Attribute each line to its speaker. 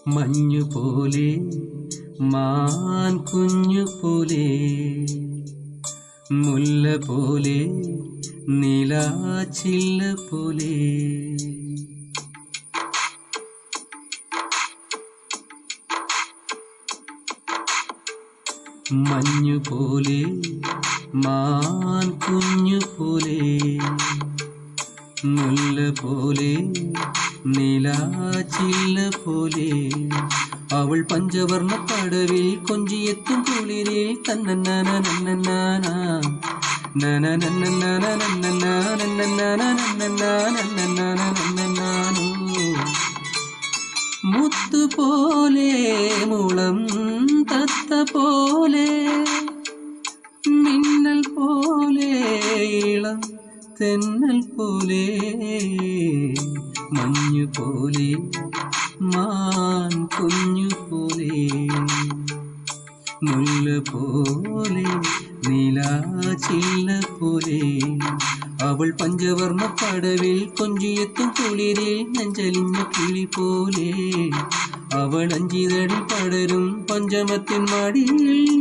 Speaker 1: മഞ്ഞുപോലെ മാൻ കുഞ്ഞുപോലെ മുല്ല പോലെ നിലാച്ചില്ല പോലെ മഞ്ഞുപോലെ മാൻ കുഞ്ഞുപോലെ മുല്ല പോലെ നിലാച്ചില്ല പോലെ അവൾ പഞ്ചവർണ്ണ പടവിൽ കൊഞ്ചിയെത്തും കുളിരിൽ തന്നന്നാനാനാ മുത്തുപോലെ മുളം തത്ത പോലെ മിന്നൽ പോലെ ഇളം തെന്നൽ പോലെ മഞ്ഞു പോലെ മാൻ കുഞ്ഞു പോലെ മുല്ല പോലെ നിലാച്ചില്ല പോലെ അവൾ പഞ്ചവർണ്ണ പടവിൽ കൊഞ്ചിയെത്തും കുളിരിൽ നെഞ്ചലിഞ്ഞ കിളി പോലെ അവൾ അഞ്ചിതടി പടരും പഞ്ചമത്തിൻ മടിയിൽ